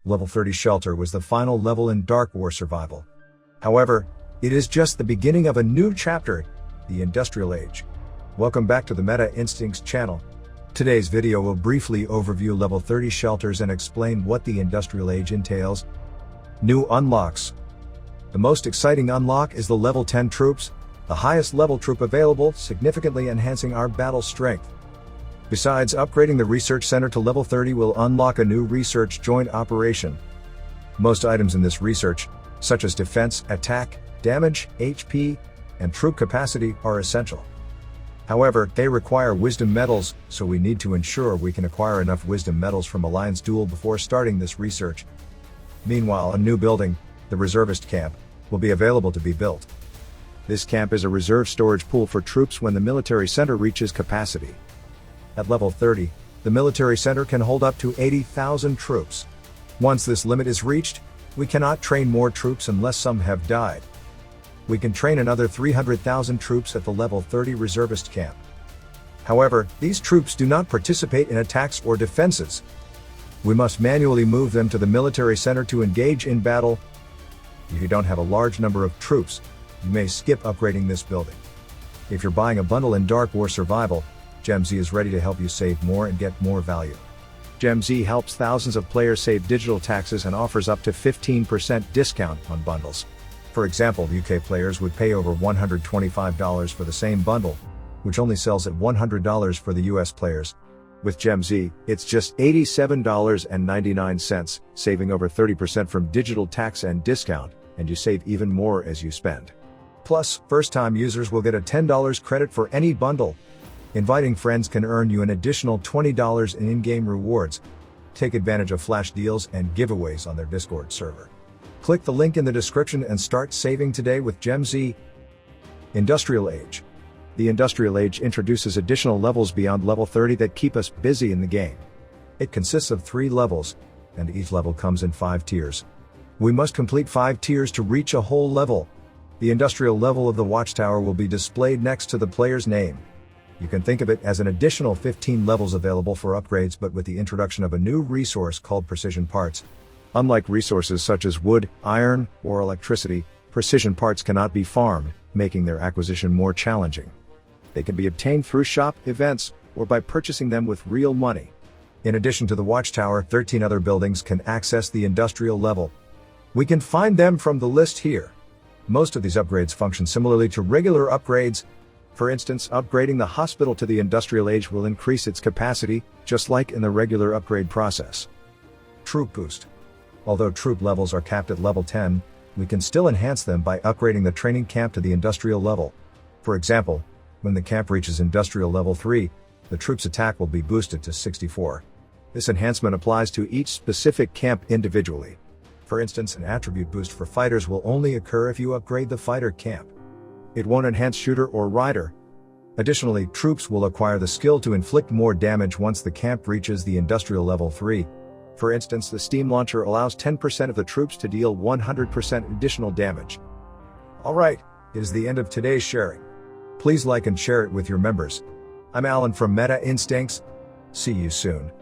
Level 30 Shelter was the final level in Dark War Survival. However, it is just the beginning of a new chapter, the Industrial Age. Welcome back to the Meta Instincts channel. Today's video will briefly overview Level 30 Shelters and explain what the Industrial Age entails. New unlocks. The most exciting unlock is the Level 10 troops, the highest level troop available, significantly enhancing our battle strength. Besides, upgrading the Research Center to Level 30 will unlock a new research joint operation. Most items in this research, such as defense, attack, damage, HP, and troop capacity, are essential. However, they require wisdom medals, so we need to ensure we can acquire enough wisdom medals from Alliance Duel before starting this research. Meanwhile, a new building, the Reservist Camp, will be available to be built. This camp is a reserve storage pool for troops when the military center reaches capacity. At level 30, the military center can hold up to 80,000 troops. Once this limit is reached, we cannot train more troops unless some have died. We can train another 300,000 troops at the level 30 reservist camp. However, these troops do not participate in attacks or defenses. We must manually move them to the military center to engage in battle. If you don't have a large number of troops, you may skip upgrading this building. If you're buying a bundle in Dark War Survival, GemZ is ready to help you save more and get more value. GemZ helps thousands of players save digital taxes and offers up to 15% discount on bundles. For example, UK players would pay over $125 for the same bundle, which only sells at $100 for the US players. With GemZ, it's just $87.99, saving over 30% from digital tax and discount, and you save even more as you spend. Plus, first-time users will get a $10 credit for any bundle. Inviting friends can earn you an additional $20 in in-game rewards. Take advantage of flash deals and giveaways on their Discord server. Click the link in the description and start saving today with GemZ. Industrial Age. The Industrial Age introduces additional levels beyond level 30 that keep us busy in the game. It consists of 3 levels, and each level comes in 5 tiers. We must complete 5 tiers to reach a whole level. The industrial level of the Watchtower will be displayed next to the player's name. You can think of it as an additional 15 levels available for upgrades, but with the introduction of a new resource called precision parts. Unlike resources such as wood, iron, or electricity, precision parts cannot be farmed, making their acquisition more challenging. They can be obtained through shop, events, or by purchasing them with real money. In addition to the Watchtower, 13 other buildings can access the industrial level. We can find them from the list here. Most of these upgrades function similarly to regular upgrades. For instance, upgrading the hospital to the Industrial Age will increase its capacity, just like in the regular upgrade process. Troop Boost. Although troop levels are capped at level 10, we can still enhance them by upgrading the training camp to the industrial level. For example, when the camp reaches industrial level 3, the troops' attack will be boosted to 64. This enhancement applies to each specific camp individually. For instance, an attribute boost for fighters will only occur if you upgrade the fighter camp. It won't enhance shooter or rider. Additionally, troops will acquire the skill to inflict more damage once the camp reaches the industrial level 3. For instance, the steam launcher allows 10% of the troops to deal 100% additional damage. Alright, it is the end of today's sharing. Please like and share it with your members. I'm Alan from Meta Instincts. See you soon.